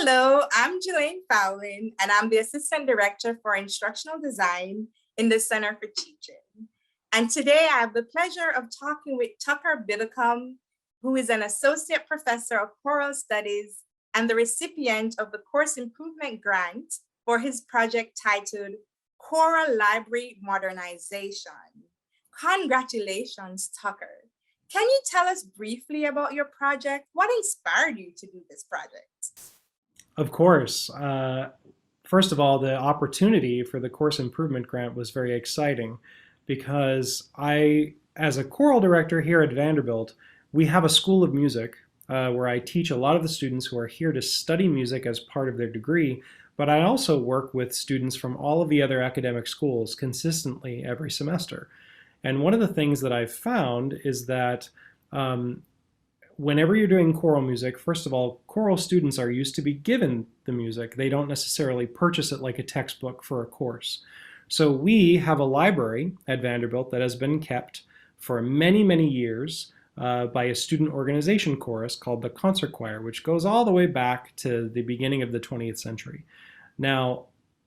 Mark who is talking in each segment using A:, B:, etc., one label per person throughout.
A: Hello, I'm Jelaine Fowlin, and I'm the Assistant Director for Instructional Design in the Center for Teaching. And today I have the pleasure of talking with Tucker Biddlecombe, who is an Associate Professor of Choral Studies and the recipient of the Course Improvement Grant for his project titled Choral Library Modernization. Congratulations, Tucker. Can you tell us briefly about your project? What inspired you to do this project?
B: Of course. First of all, the opportunity for the course improvement grant was very exciting because as a choral director here at Vanderbilt, we have a school of music where I teach a lot of the students who are here to study music as part of their degree, but I also work with students from all of the other academic schools consistently every semester. And one of the things that I've found is that whenever you're doing choral music, first of all, choral students are used to be given the music. They don't necessarily purchase it like a textbook for a course. So we have a library at Vanderbilt that has been kept for many, many years by a student organization chorus called the Concert Choir, which goes all the way back to the beginning of the 20th century. Now,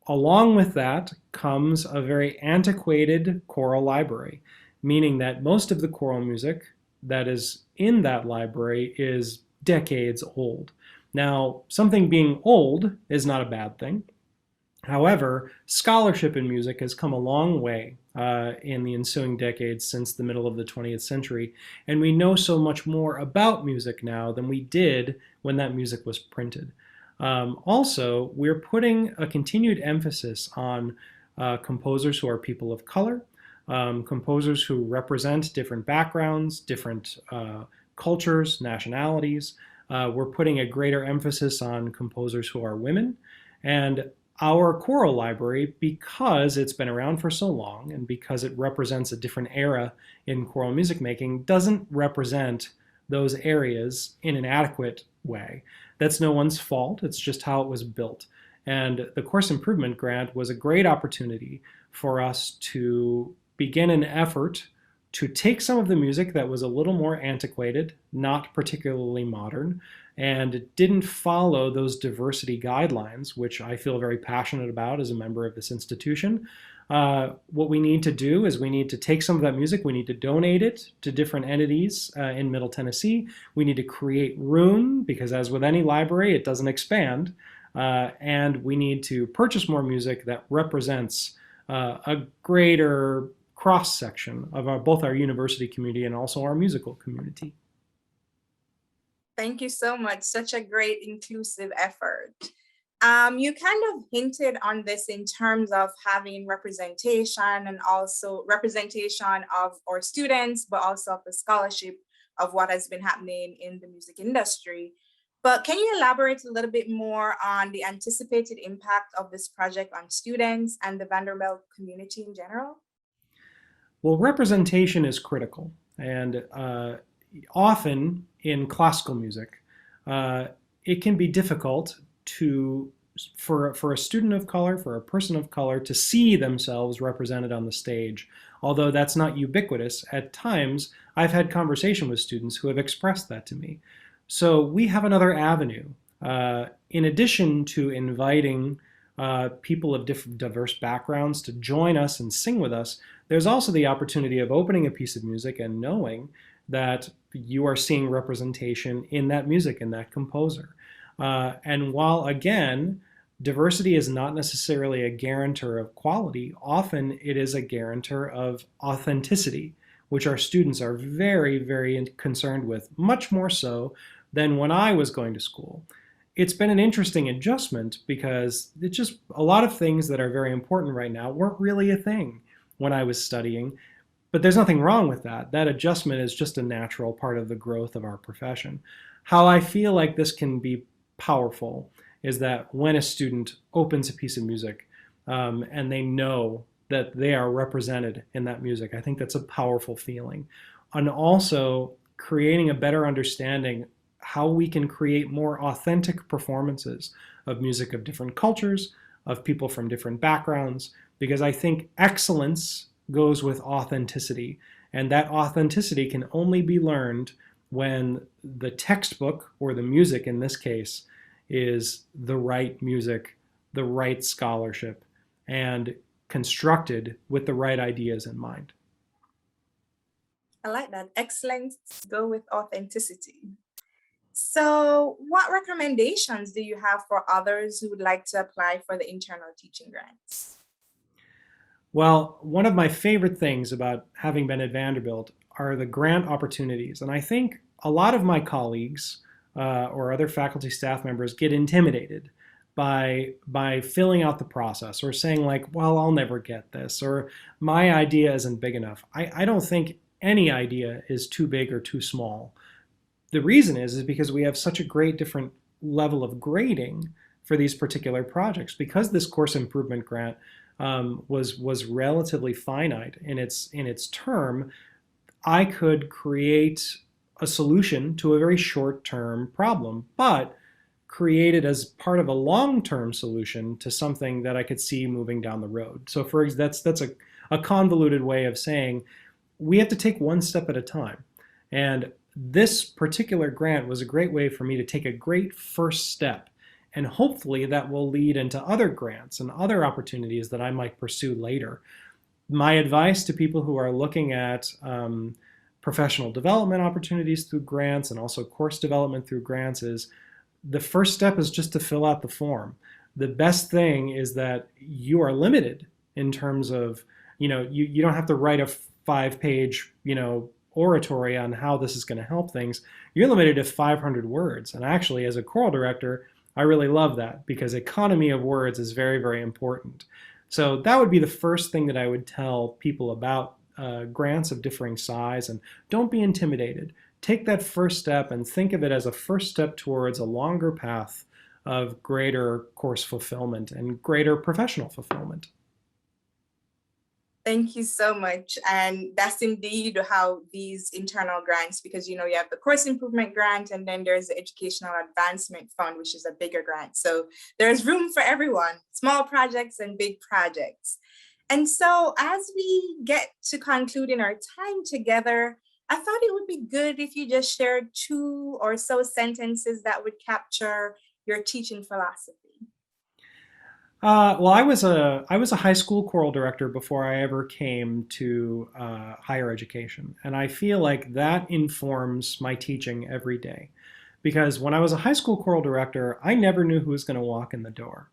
B: along with that comes a very antiquated choral library, meaning that most of the choral music that is in that library is decades old. Now, something being old is not a bad thing. However, scholarship in music has come a long way in the ensuing decades since the middle of the 20th century, and we know so much more about music now than we did when that music was printed. Also, we're putting a continued emphasis on composers who are people of color, composers who represent different backgrounds, different cultures, nationalities. We're putting a greater emphasis on composers who are women. And our choral library, because it's been around for so long and because it represents a different era in choral music making, doesn't represent those areas in an adequate way. That's no one's fault. It's just how it was built. And the Course Improvement Grant was a great opportunity for us to begin an effort to take some of the music that was a little more antiquated, not particularly modern, and didn't follow those diversity guidelines, which I feel very passionate about as a member of this institution. What we need to do is we need to take some of that music, we need to donate it to different entities in Middle Tennessee. We need to create room, because as with any library, it doesn't expand. And we need to purchase more music that represents a greater cross-section of both our university community and also our musical community.
A: Thank you so much. Such a great inclusive effort. You kind of hinted on this in terms of having representation and also representation of our students, but also of the scholarship of what has been happening in the music industry. But can you elaborate a little bit more on the anticipated impact of this project on students and the Vanderbilt community in general?
B: Well, representation is critical, and often in classical music, it can be difficult for a student of color, for a person of color, to see themselves represented on the stage. Although that's not ubiquitous, at times I've had conversation with students who have expressed that to me. So we have another avenue. In addition to inviting people of different diverse backgrounds to join us and sing with us, there's also the opportunity of opening a piece of music and knowing that you are seeing representation in that music, in that composer. And while, again, diversity is not necessarily a guarantor of quality, often it is a guarantor of authenticity, which our students are very, very concerned with, much more so than when I was going to school. It's been an interesting adjustment because it's just a lot of things that are very important right now weren't really a thing when I was studying. But there's nothing wrong with that. That adjustment is just a natural part of the growth of our profession. How I feel like this can be powerful is that when a student opens a piece of music and they know that they are represented in that music, I think that's a powerful feeling. And also creating a better understanding how we can create more authentic performances of music of different cultures, of people from different backgrounds, because I think excellence goes with authenticity, and that authenticity can only be learned when the textbook, or the music in this case, is the right music, the right scholarship, and constructed with the right ideas in mind.
A: I like that. Excellence go with authenticity. So, what recommendations do you have for others who would like to apply for the internal teaching grants?
B: Well, one of my favorite things about having been at Vanderbilt are the grant opportunities. And I think a lot of my colleagues or other faculty staff members get intimidated by filling out the process or saying like, well, I'll never get this, or my idea isn't big enough. I don't think any idea is too big or too small. The reason is because we have such a great different level of grading for these particular projects. Because this course improvement grant was relatively finite in its term, I could create a solution to a very short-term problem, but create it as part of a long-term solution to something that I could see moving down the road. So that's a convoluted way of saying we have to take one step at a time. And this particular grant was a great way for me to take a great first step. And hopefully that will lead into other grants and other opportunities that I might pursue later. My advice to people who are looking at professional development opportunities through grants and also course development through grants is the first step is just to fill out the form. The best thing is that you are limited in terms of, you don't have to write a 5-page, oratory on how this is going to help things. You're limited to 500 words. And actually, as a choral director, I really love that because economy of words is very, very important. So that would be the first thing that I would tell people about grants of differing size. And don't be intimidated. Take that first step and think of it as a first step towards a longer path of greater course fulfillment and greater professional fulfillment.
A: Thank you so much. And that's indeed how these internal grants, because you have the course improvement grant and then there's the educational advancement fund, which is a bigger grant. So there's room for everyone, small projects and big projects. And so as we get to concluding our time together, I thought it would be good if you just shared 2 or so sentences that would capture your teaching philosophy.
B: Well, I was a high school choral director before I ever came to higher education, and I feel like that informs my teaching every day. Because when I was a high school choral director, I never knew who was going to walk in the door,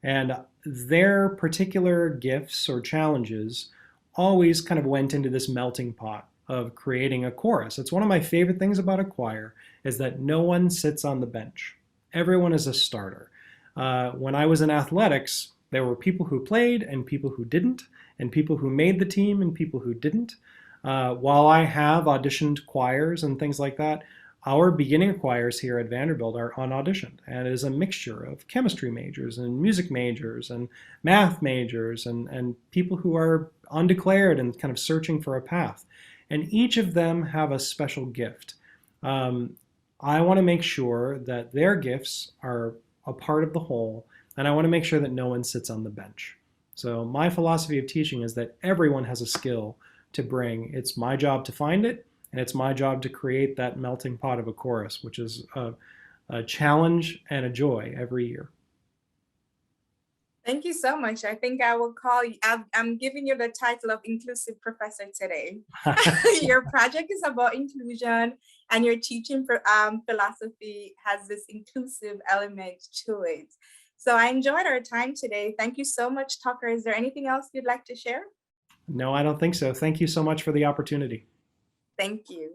B: and their particular gifts or challenges always kind of went into this melting pot of creating a chorus. It's one of my favorite things about a choir is that no one sits on the bench. Everyone is a starter. When I was in athletics, there were people who played and people who didn't, and people who made the team and people who didn't. While I have auditioned choirs and things like that, our beginning choirs here at Vanderbilt are unauditioned, and it is a mixture of chemistry majors and music majors and math majors and people who are undeclared and kind of searching for a path. And each of them have a special gift. I want to make sure that their gifts are a part of the whole, and I want to make sure that no one sits on the bench. So my philosophy of teaching is that everyone has a skill to bring. It's my job to find it, and it's my job to create that melting pot of a chorus, which is a challenge and a joy every year.
A: Thank you so much. I think I will call you, I'm giving you the title of inclusive professor today. Your project is about inclusion and your teaching philosophy has this inclusive element to it. So I enjoyed our time today. Thank you so much, Tucker. Is there anything else you'd like to share?
B: No, I don't think so. Thank you so much for the opportunity.
A: Thank you.